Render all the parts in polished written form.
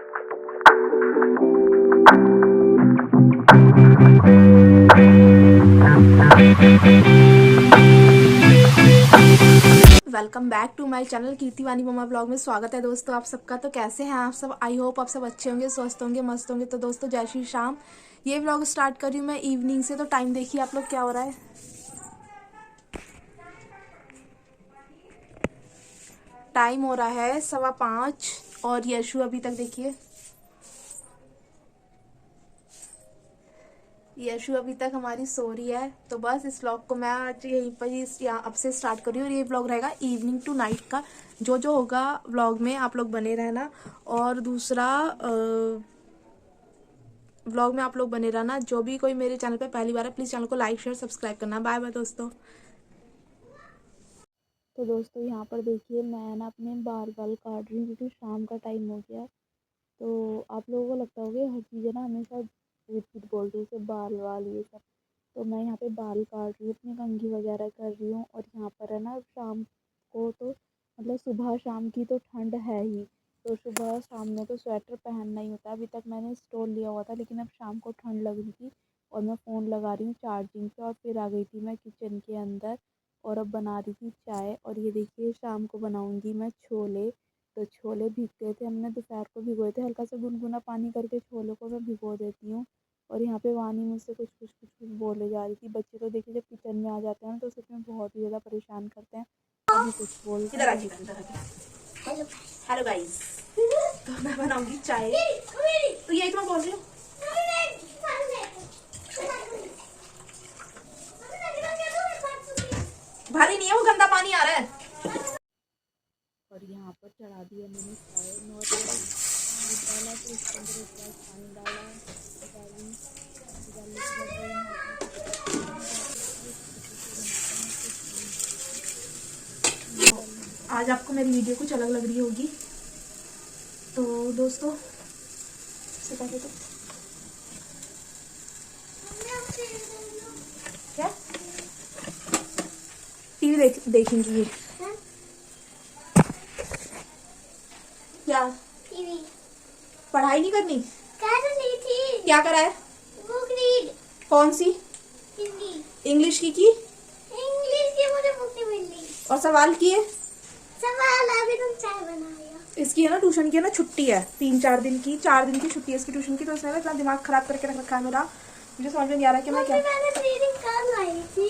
Welcome back to my channel Kirti Vani mamma blog में स्वागत है दोस्तों आप सबका। तो कैसे हैं आप सब? आई होप आप सब अच्छे होंगे, स्वस्थ होंगे, मस्त होंगे। तो दोस्तों जय श्री शाम। ये व्लॉग स्टार्ट कर रही हूँ मैं इवनिंग से। तो टाइम देखिए आप लोग क्या हो रहा है। टाइम हो रहा है 5:15 और यशु अभी तक देखिए, यशु अभी तक हमारी सो रही है। तो बस इस व्लॉग को मैं आज यहीं पर ही यहाँ अब से स्टार्ट कर रही हूँ। और ये व्लॉग रहेगा इवनिंग टू नाइट का। जो जो होगा व्लॉग में आप लोग बने रहना। और दूसरा व्लॉग में आप लोग बने रहना। जो भी कोई मेरे चैनल पे पहली बार है प्लीज़ चैनल को लाइक शेयर सब्सक्राइब करना। बाय बाय दोस्तों। तो दोस्तों यहाँ पर देखिए मैं ना अपने बाल काट रही हूँ क्योंकि शाम का टाइम हो गया है। तो आप लोगों को लगता होगा हर चीज़ें ना हमेशा रिपीट बोल रही हूँ, बाल वाल ये सब। तो मैं यहाँ पे बाल काट रही हूँ, अपनी कंघी वगैरह कर रही हूँ। और यहाँ पर है ना शाम को तो मतलब सुबह शाम की तो ठंड है ही। तो सुबह शाम में तो स्वेटर पहनना ही होता है। अभी तक मैंने स्टोल लिया हुआ था लेकिन अब शाम को ठंड लग रही थी और मैं फ़ोन लगा रही हूँ चार्जिंग पे। और फिर आ गई थी मैं किचन के अंदर और अब बना रही थी चाय। और ये देखिए शाम को बनाऊँगी मैं छोले। तो छोले भीग गए थे, हमने दोपहर को भिगोए थे। हल्का सा गुनगुना पानी करके छोलों को मैं भिगो देती हूँ। और यहाँ पे वानी मुझसे कुछ बोले जा रही थी। बच्चे तो देखिए जब किचन में आ जाते हैं ना तो सच में बहुत ही ज़्यादा परेशान करते हैं। कभी कुछ बोलते हैं कभी कुछ। हेलो गाइस, तो मैं बनाऊंगी चाय। तो यही तो मैं बोल रही हूँ। भारी नहीं है, वो गंदा पानी आ रहा है। और यहाँ पर चढ़ा दिया मैंने चाय। नॉर्मल दूध डाला, फिर उसके अंदर एक गिलास पानी डाला, डालने के बाद वही आज आपको मेरी वीडियो कुछ अलग लग रही होगी। तो दोस्तों से पहले तो क्या टीवी देखेंगी ये क्या? टीवी। पढ़ाई नहीं करनी? कर रही थी। क्या करा है? Book read. कौन सी? हिंदी। इंग्लिश की? इंग्लिश की मुझे बुक नहीं मिल रही। और सवाल किए? सवाल अभी तुम चाय बनाया। इसकी है ना ट्यूशन की है ना छुट्टी है 3-4 दिन की, 4 दिन की छुट्टी है इसकी ट्यूशन की। तो इसने इतना दिमाग खराब करके रख रखा है मेरा। मुझे समझ में नहीं आ रहा कि मैं क्या। मैंने रीडिंग कर लाई थी।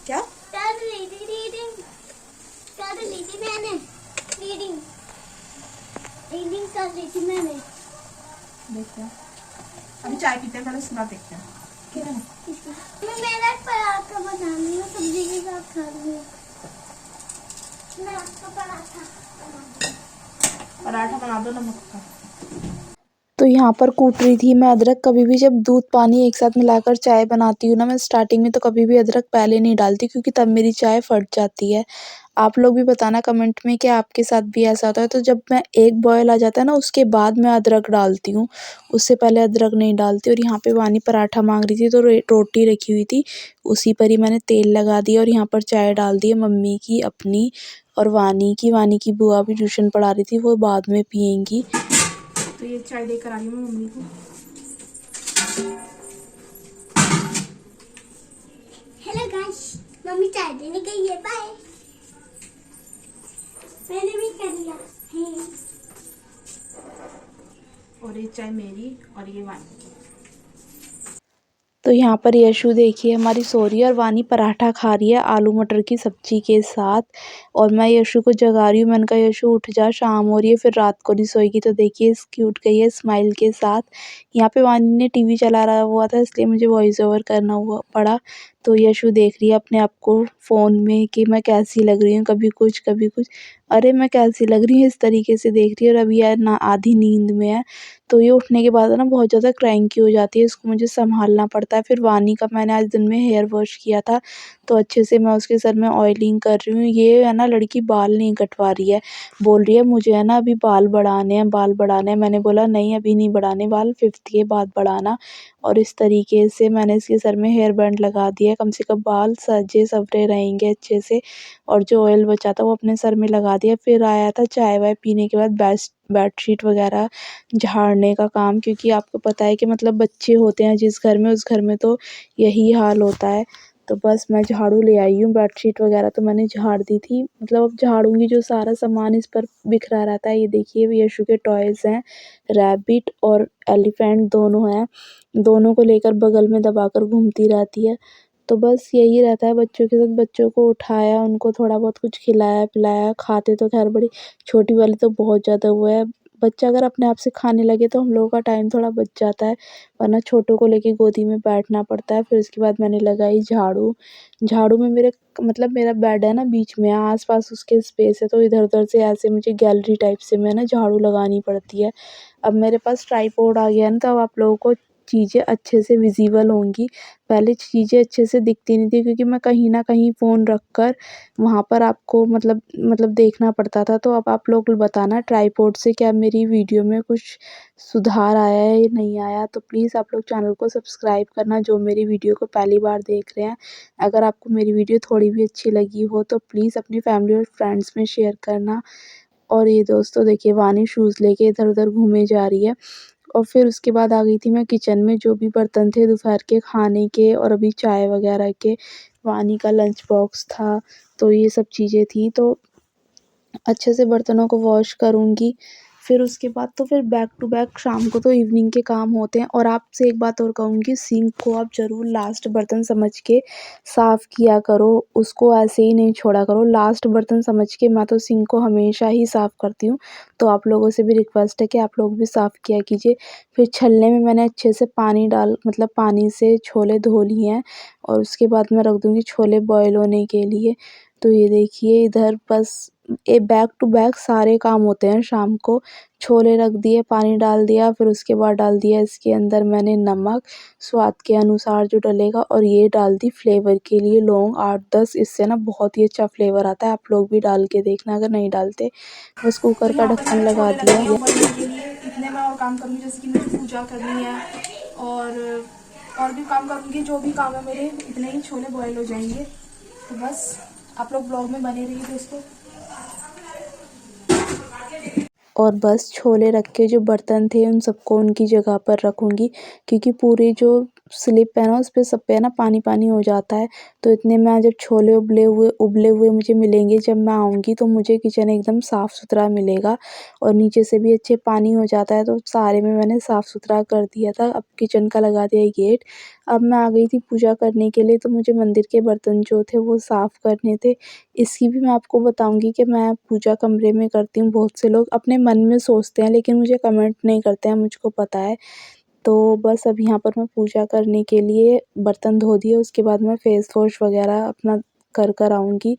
क्या कर रही थी? रीडिंग कर ली थी मैंने। रीडिंग कर रही थी मैंने। देखते हैं अभी चाय पीते हैं, पहले उसके बाद देखते हैं। ठीक है मैं मेरा पराठा बना रही हूँ, सब्जी के साथ खा रही हूँ। मैं आपका पराठा बना दो नमक का। तो यहाँ पर कूट रही थी मैं अदरक। कभी भी जब दूध पानी एक साथ मिलाकर चाय बनाती हूँ ना मैं स्टार्टिंग में, तो कभी भी अदरक पहले नहीं डालती क्योंकि तब मेरी चाय फट जाती है। आप लोग भी बताना कमेंट में कि आपके साथ भी ऐसा होता है। तो जब मैं एक बॉयल आ जाता है ना उसके बाद मैं अदरक डालती हूँ, उससे पहले अदरक नहीं डालती। और यहाँ पे वानी पराठा मांग रही थी तो रोटी रखी हुई थी, उसी पर ही मैंने तेल लगा दिया और यहाँ पर चाय डाल दी है मम्मी की, अपनी और वानी की। वानी की बुआ भी ट्यूशन पढ़ा रही थी, वो बाद में पियेंगी। तो ये चाय लेकर आ रही हूँ मम्मी को। हेलो गाइस, मम्मी चाय देने गई है, बाय। मैंने भी कर लिया। और ये चाय मेरी और ये वानी की। तो यहाँ पर यशु देखिए हमारी सो रही है और वानी पराठा खा रही है आलू मटर की सब्जी के साथ। और मैं यशु को जगा रही हूँ। मैंने कहा यशु उठ जा, शाम हो रही है, फिर रात को नहीं सोएगी। तो देखिए इसकी उठ गई है स्माइल के साथ। यहाँ पे वानी ने टीवी चला रहा हुआ था इसलिए मुझे वॉइस ओवर करना हुआ पड़ा। तो यशु देख रही है अपने आप को फ़ोन में कि मैं कैसी लग रही हूँ, कभी कुछ कभी कुछ। अरे मैं कैसी लग रही हूँ इस तरीके से देख रही है। और अभी यार ना आधी नींद में है। तो ये उठने के बाद है ना बहुत ज़्यादा क्रैंकी हो जाती है, इसको मुझे सँभालना पड़ता है। फिर वानी का मैंने आज दिन में हेयर वॉश किया था तो अच्छे से मैं उसके सर में ऑयलिंग कर रही हूँ। ये है ना लड़की बाल नहीं कटवा रही है, बोल रही है मुझे है ना अभी बाल बढ़ाने हैं, बाल बढ़ाने हैं। मैंने बोला नहीं अभी नहीं बढ़ाने बाल, 5th के बाद बढ़ाना। और इस तरीके से मैंने इसके सर में हेयर बैंड लगा दिया। है, कम से कम बाल सजे संवरे रहेंगे अच्छे से। और जो ऑयल बचा था वो अपने सर में लगा दिया। फिर आया था चाय वाय पीने के बाद बेडशीट वगैरह झाड़ने का काम, क्योंकि आपको पता है कि मतलब बच्चे होते हैं जिस घर में, उस घर में तो यही हाल होता है। तो बस मैं झाड़ू ले आई हूँ, बेडशीट वगैरह तो मैंने झाड़ दी थी। मतलब अब झाड़ूंगी, जो सारा सामान इस पर बिखरा रहता है। ये देखिए यशु के टॉयज़ हैं, रैबिट और एलिफेंट दोनों हैं। दोनों को लेकर बगल में दबाकर घूमती रहती है। तो बस यही रहता है बच्चों के साथ। बच्चों को उठाया, उनको थोड़ा बहुत कुछ खिलाया-पिलाया। खाते तो ख़ैर बड़ी, छोटी वाली तो बहुत ज़्यादा वो है। बच्चा अगर अपने आप से खाने लगे तो हम लोगों का टाइम थोड़ा बच जाता है, वरना छोटों को लेके गोदी में बैठना पड़ता है। फिर उसके बाद मैंने लगाई झाड़ू। झाड़ू में मेरे मतलब मेरा बेड है ना बीच में, आस-पास उसके स्पेस है, तो इधर-उधर से ऐसे मुझे गैलरी टाइप से में ना झाड़ू लगानी पड़ती है। अब मेरे पास ट्राइपॉड आ गया है ना, तो अब आप लोगों को चीज़ें अच्छे से विज़िबल होंगी। पहले चीज़ें अच्छे से दिखती नहीं थी, क्योंकि मैं कहीं न कहीं फ़ोन रख कर वहाँ पर आपको मतलब देखना पड़ता था। तो अब आप लोग बताना ट्राइपॉड से क्या मेरी वीडियो में कुछ सुधार आया है या नहीं आया? तो प्लीज़ आप लोग चैनल को सब्सक्राइब करना, जो मेरी वीडियो को पहली बार देख रहे हैं। अगर आपको मेरी वीडियो थोड़ी भी अच्छी लगी हो तो प्लीज़ अपनी फैमिली और फ्रेंड्स में शेयर करना। और ये दोस्तों देखिए, वानी शूज़ लेके इधर-उधर घूमे जा रही है। और फिर उसके बाद आ गई थी मैं किचन में। जो भी बर्तन थे दोपहर के खाने के और अभी चाय वगैरह के, वानी का लंच बॉक्स था, तो ये सब चीज़ें थी। तो अच्छे से बर्तनों को वॉश करूँगी। फिर उसके बाद तो फिर बैक टू बैक शाम को तो इवनिंग के काम होते हैं। और आपसे एक बात और कहूँगी, सिंक को आप ज़रूर लास्ट बर्तन समझ के साफ़ किया करो, उसको ऐसे ही नहीं छोड़ा करो। लास्ट बर्तन समझ के मैं तो सिंक को हमेशा ही साफ़ करती हूँ। तो आप लोगों से भी रिक्वेस्ट है कि आप लोग भी साफ़ किया कीजिए। फिर छलने में मैंने अच्छे से पानी डाल मतलब पानी से छोले धो लिए हैं, और उसके बाद मैं रख दूँगी छोले बॉयल होने के लिए। तो ये देखिए इधर बस बैक टू बैक सारे काम होते हैं शाम को। छोले रख दिए, पानी डाल दिया, फिर उसके बाद डाल दिया इसके अंदर मैंने नमक, स्वाद के अनुसार जो डलेगा, और ये डाल दी फ्लेवर के लिए लौंग 8-10। इससे ना बहुत ही अच्छा फ्लेवर आता है। आप लोग भी डाल के देखना अगर नहीं डालते। बस तो कुकर का यहाँ पर ढक्कन मैंने लगा छोले रख दिया। दिए उबलने के लिए। इतने मैं और काम करूँगी, जैसे कि मुझे पूजा करनी है और भी काम करूँगी। जो भी काम है मेरे, इतने ही छोले बॉयल हो जाएंगे। तो बस आप लोग ब्लॉग में बने रहिए दोस्तों। और बस छोले रख के जो बर्तन थे उन सबको उनकी जगह पर रखूँगी, क्योंकि पूरी जो स्लिप है ना उस पे सब पे ना पानी-पानी हो जाता है। तो इतने में जब छोले उबले हुए मुझे मिलेंगे, जब मैं आऊँगी तो मुझे किचन एकदम साफ़-सुथरा मिलेगा। और नीचे से भी अच्छे पानी हो जाता है, तो सारे में मैंने साफ़-सुथरा कर दिया था। अब किचन का लगा दिया गेट। अब मैं आ गई थी पूजा करने के लिए, तो मुझे मंदिर के बर्तन जो थे वो साफ़ करने थे। इसकी भी मैं आपको बताऊँगी कि मैं पूजा कमरे में करती हूँ। बहुत से लोग अपने मन में सोचते हैं, लेकिन मुझे कमेंट नहीं करते हैं, मुझको पता है। तो बस अब यहाँ पर मैं पूजा करने के लिए बर्तन धो दिए, उसके बाद मैं फेस वॉश वगैरह अपना कर आऊँगी।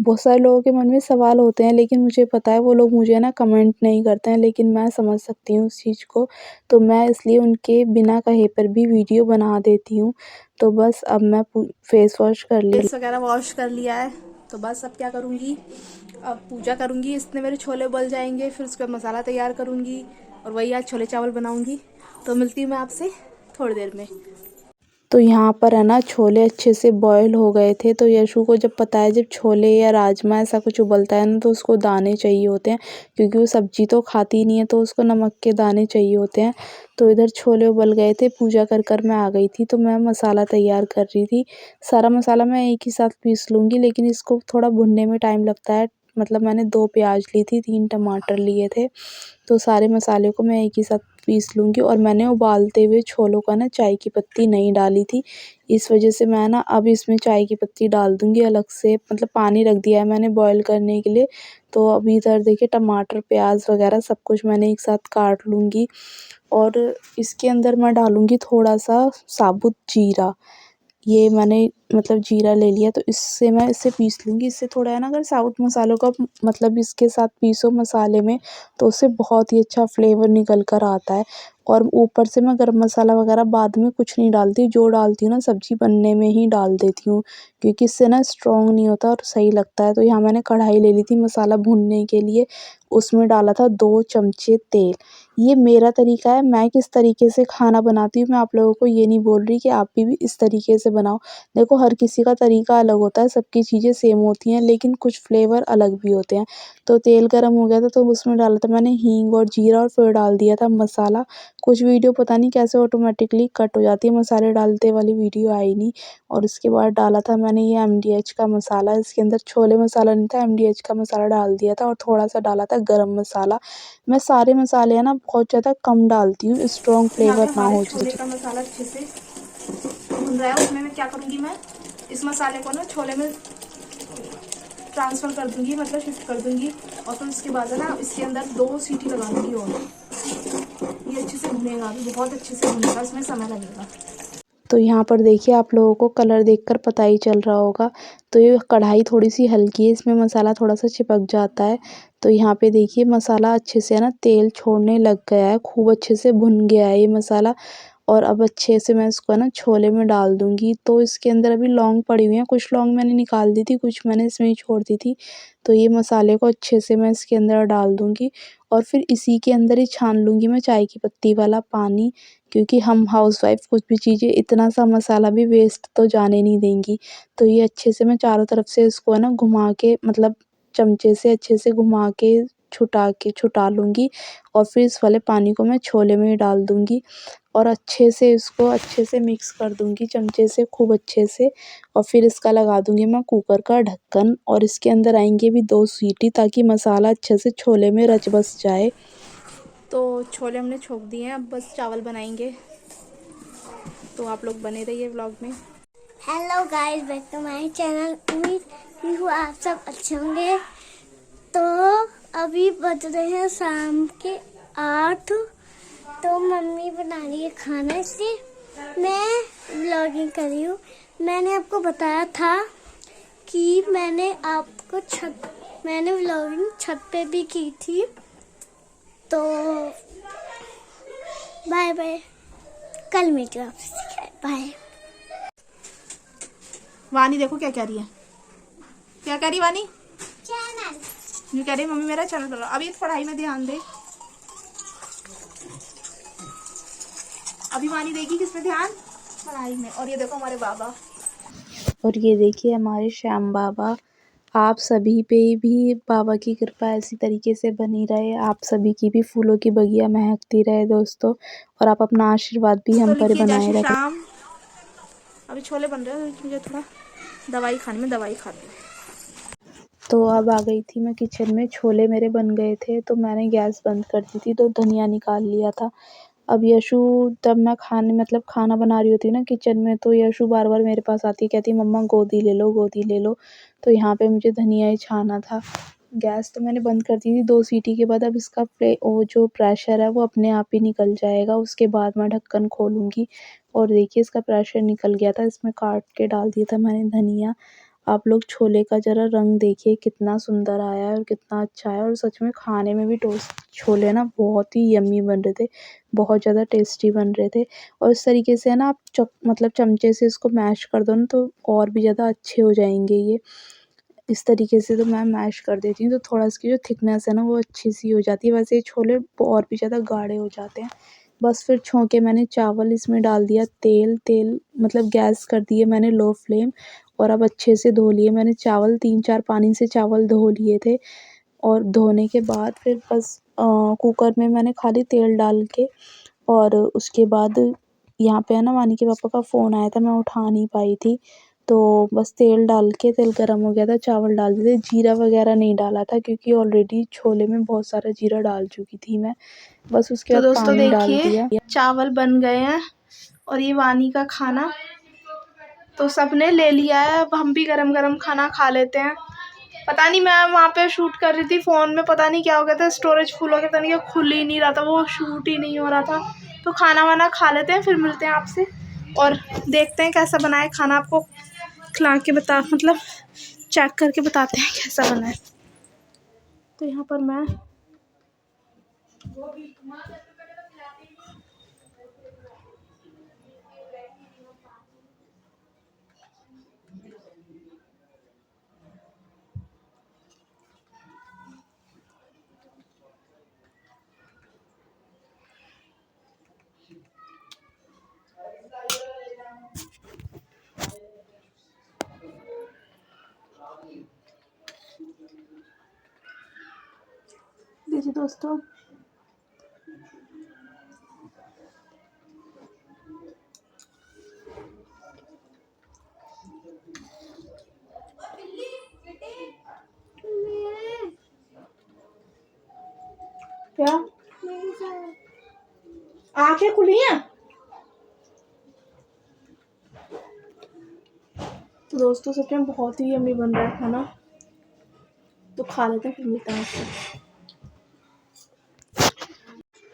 बहुत सारे लोगों के मन में सवाल होते हैं, लेकिन मुझे पता है वो लोग मुझे ना कमेंट नहीं करते हैं, लेकिन मैं समझ सकती हूँ उस चीज़ को। तो मैं इसलिए उनके बिना कहे पर भी वीडियो बना देती हूँ। तो बस अब मैं फेस वॉश कर ली। फेस वगैरह वॉश कर लिया है। तो बस अब क्या करूँगी, अब पूजा करूँगी। इसने मेरे छोले उबल जाएंगे, फिर उसका मसाला तैयार करूँगी और वही आज छोले चावल बनाऊँगी। तो मिलती हूँ मैं आपसे थोड़ी देर में। तो यहाँ पर है ना छोले अच्छे से बॉयल हो गए थे। तो यशु को जब पता है जब छोले या राजमा ऐसा कुछ उबलता है ना, तो उसको दाने चाहिए होते हैं, क्योंकि वो सब्जी तो खाती नहीं है, तो उसको नमक के दाने चाहिए होते हैं। तो इधर छोले उबल गए थे, पूजा कर मैं आ गई थी, तो मैं मसाला तैयार कर रही थी। सारा मसाला मैं एक ही साथ पीस लूँगी, लेकिन इसको थोड़ा भुनने में टाइम लगता है। मतलब मैंने 2 प्याज ली थी, 3 टमाटर लिए थे। तो सारे मसाले को मैं एक ही साथ पीस लूँगी। और मैंने उबालते हुए छोलों का ना चाय की पत्ती नहीं डाली थी, इस वजह से मैं ना अब इसमें चाय की पत्ती डाल दूँगी अलग से। मतलब पानी रख दिया है मैंने बॉयल करने के लिए। तो अभी इधर देखिए टमाटर, प्याज़ वगैरह सब कुछ मैंने एक साथ काट लूँगी। और इसके अंदर मैं डालूँगी थोड़ा-सा साबुत जीरा। ये मैंने मतलब जीरा ले लिया, तो इससे मैं इसे पीस लूँगी। इससे थोड़ा है ना, अगर साबुत मसालों का मतलब इसके साथ पीसो मसाले में, तो उससे बहुत ही अच्छा फ्लेवर निकल कर आता है। और ऊपर से मैं गरम मसाला वगैरह बाद में कुछ नहीं डालती, जो डालती हूँ ना सब्ज़ी बनने में ही डाल देती हूँ, क्योंकि इससे ना स्ट्रॉन्ग नहीं होता और सही लगता है। तो यहाँ मैंने कढ़ाई ले ली थी मसाला भूनने के लिए, उसमें डाला था 2 चमचे तेल। ये मेरा तरीका है, मैं किस तरीके से खाना बनाती हूँ, मैं आप लोगों को ये नहीं बोल रही कि आप भी इस तरीके से बनाओ। देखो हर किसी का तरीका अलग होता है, सबकी चीज़ें सेम होती हैं लेकिन कुछ फ्लेवर अलग भी होते हैं। तो तेल गरम हो गया था तो उसमें डाला था मैंने हींग और जीरा और फिर डाल दिया था मसाला। कुछ वीडियो पता नहीं कैसे ऑटोमेटिकली कट हो जाती है, मसाले डालते वाली वीडियो आई नहीं। और उसके बाद डाला था मैंने ये एमडीएच का मसाला, इसके अंदर छोले मसाला नहीं था, एमडीएच का मसाला डाल दिया था और थोड़ा-सा डाला था गरम मसाला। मैं सारे मसाले है ना बहुत ज़्यादा कम डालती हूँ, स्ट्रॉन्ग यहाँ पे फ्लेवर ना हमारे हो छोले जिससे। का मसाला अच्छे से भुन रहा है। उसमें मैं क्या करूँगी, मैं इस मसाले को ना छोले में ट्रांसफ़र कर दूँगी, मतलब शिफ्ट कर दूँगी। और फिर उसके बाद है ना इसके अंदर 2 सीटी लगा दूँगी और ये अच्छे से भुनेगा, अभी बहुत अच्छे से भुनेगा, इसमें समय लगेगा। तो यहाँ पर देखिए आप लोगों को कलर देखकर पता ही चल रहा होगा। तो ये कढ़ाई थोड़ी-सी हल्की है, इसमें मसाला थोड़ा-सा चिपक जाता है। तो यहाँ पे देखिए मसाला अच्छे से है ना तेल छोड़ने लग गया है, खूब अच्छे से भुन गया है ये मसाला। और अब अच्छे से मैं इसको ना छोले में डाल दूँगी। तो इसके अंदर अभी लौंग पड़ी हुई हैं, कुछ लौंग मैंने निकाल दी थी, कुछ मैंने इसमें ही छोड़ दी थी। तो ये मसाले को अच्छे से मैं इसके अंदर डाल दूँगी और फिर इसी के अंदर ही छान लूँगी मैं चाय की पत्ती वाला पानी, क्योंकि हम हाउसवाइफ़ कुछ भी चीज़ें इतना सा मसाला भी वेस्ट तो जाने नहीं देंगी। तो ये अच्छे से मैं चारों तरफ से इसको है ना घुमा के, मतलब चमचे से अच्छे से घुमा के छुटा लूँगी और फिर इस वाले पानी को मैं छोले में ही डाल दूँगी और अच्छे से इसको अच्छे से मिक्स कर दूँगी चमचे से खूब अच्छे से। और फिर इसका लगा दूँगी मैं कुकर का ढक्कन और इसके अंदर आएँगी अभी 2 सीटी, ताकि मसाला अच्छे से छोले में रच बस जाए। तो छोले हमने छोंक दिए हैं, अब बस चावल बनाएंगे। तो आप लोग बने रहिए व्लॉग में। Hello guys, back to my channel. उम्मीद की हूँ आप सब अच्छे होंगे। तो अभी बज रहे हैं शाम के 8। तो मम्मी बना रही है खाना, इसलिए मैं व्लॉगिंग कर रही हूँ। मैंने आपको बताया था कि मैंने व्लॉगिंग छत पे भी की थी। तो बाय बाय, कल मिलती हूँ आपसे, बाय। वानी देखो क्या कह रही है, क्या कह रही वानी? चैनल ये कह रही मम्मी मेरा चैनल बनाओ। अभी पढ़ाई में ध्यान दे। अभी वानी देगी किसमें ध्यान? पढ़ाई में। और ये देखो हमारे बाबा। और ये देखिए हमारे श्याम बाबा। आप सभी पे भी बाबा की कृपा ऐसी तरीके से बनी रहे, आप सभी की भी फूलों की बगिया महकती रहे दोस्तों, और आप अपना आशीर्वाद भी तो हम पर लिखिए जय बनाए श्री रखें। श्याम। अभी छोले बन रहे हैं, मुझे थोड़ा दवाई खानी, में दवाई खाती हूँ। तो अब आ गई थी मैं किचन में, छोले मेरे बन गए थे तो मैंने गैस बंद कर दी थी, तो धनिया निकाल लिया था। अब यशु, तब मैं खाना बना रही होती हूँ ना किचन में, तो यशु बार बार मेरे पास आती है, कहती मम्मा गोदी ले लो गोदी ले लो। तो यहाँ पे मुझे धनिया ही छाना था। गैस तो मैंने बंद कर दी थी 2 सीटी के बाद। अब इसका वो जो प्रेशर है वो अपने आप ही निकल जाएगा, उसके बाद मैं ढक्कन खोलूँगी। और देखिए इसका प्रेशर निकल गया था, इसमें काट के डाल दिया था मैंने धनिया। आप लोग छोले का ज़रा रंग देखिए कितना सुंदर आया है और कितना अच्छा है, और सच में खाने में भी छोले ना बहुत ही यम्मी बन रहे थे, बहुत ज़्यादा टेस्टी बन रहे थे। और इस तरीके से है ना आप चमचे से इसको मैश कर दो ना, तो और भी ज़्यादा अच्छे हो जाएंगे ये। इस तरीके से तो मैं मैश कर देती हूँ, तो थोड़ा इसकी जो थिकनेस है ना वो अच्छी सी हो जाती है, वैसे ये छोले और भी ज़्यादा गाढ़े हो जाते हैं। बस फिर छौंके मैंने चावल इसमें डाल दिया, तेल मतलब गैस कर दिए मैंने लो फ्लेम, और अब अच्छे से धो लिए मैंने चावल, 3-4 पानी से चावल धो लिए थे। और धोने के बाद फिर बस कुकर में मैंने खाली तेल डाल के, और उसके बाद यहाँ पे है ना वानी के पापा का फ़ोन आया था, मैं उठा नहीं पाई थी। तो बस तेल डाल के, तेल गरम हो गया था, चावल डाल दिए थे, जीरा वगैरह नहीं डाला था क्योंकि ऑलरेडी छोले में बहुत सारा जीरा डाल चुकी थी मैं। बस उसके तो बाद दोस्तों पानी डाल देखिए दिया। चावल बन गए हैं और ये वानी का खाना तो सबने ले लिया है। अब हम भी गरम गरम खाना खा लेते हैं। पता नहीं, मैं वहाँ पे शूट कर रही थी फ़ोन में, पता नहीं क्या हो गया था, स्टोरेज फुल हो गया था, नहीं खुल ही नहीं रहा था, वो शूट ही नहीं हो रहा था। तो खाना वाना खा लेते हैं, फिर मिलते हैं आपसे और देखते हैं कैसा बना है खाना। आपको खिला के मतलब चेक करके बताते हैं कैसा बना है। तो यहाँ पर मैं दोस्तों। क्या आंखें खुली हैं? तो दोस्तों सच में बहुत ही यम्मी बन रहा है खाना, तो खा लेते हैं फिर मिलते हैं आपसे।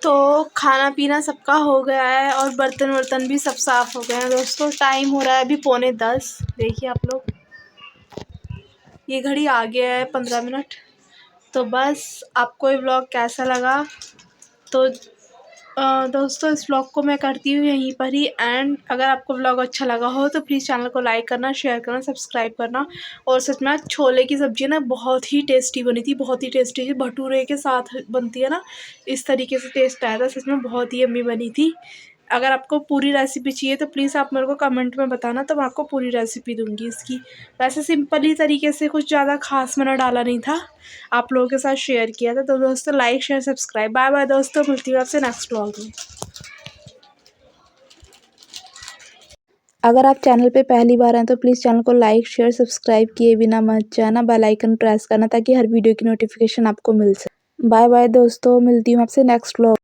तो खाना पीना सबका हो गया है और बर्तन वर्तन भी सब साफ़ हो गए हैं दोस्तों। टाइम हो रहा है अभी 9:45। देखिए आप लोग, ये घड़ी आ गया है 15 मिनट। तो बस आपको ये व्लॉग कैसा लगा, तो दोस्तों इस व्लॉग को मैं करती हूँ यहीं पर ही एंड। अगर आपको व्लॉग अच्छा लगा हो तो प्लीज़ चैनल को लाइक करना, शेयर करना, सब्सक्राइब करना। और सच में छोले की सब्ज़ी ना बहुत ही टेस्टी बनी थी, बहुत ही टेस्टी थी। भटूरे के साथ बनती है ना, इस तरीके से टेस्ट आया था, सच में बहुत ही यम्मी बनी थी। अगर आपको पूरी रेसिपी चाहिए तो प्लीज़ आप मेरे को कमेंट में बताना, तो मैं आपको पूरी रेसिपी दूंगी इसकी। वैसे सिंपल ही तरीके से, कुछ ज़्यादा खास मैंने डाला नहीं था, आप लोगों के साथ शेयर किया था। तो दोस्तों like share subscribe. Bye bye दोस्तों, मिलती हूँ आपसे नेक्स्ट व्लॉग में। अगर आप चैनल पे पहली बार हैं तो प्लीज़ चैनल को लाइक शेयर सब्सक्राइब किए बिना मत जाना, बेल आइकन प्रेस करना ताकि हर वीडियो की नोटिफिकेशन आपको मिल सके। बाय बाय दोस्तों, मिलती हूँ आपसे नेक्स्ट व्लॉग।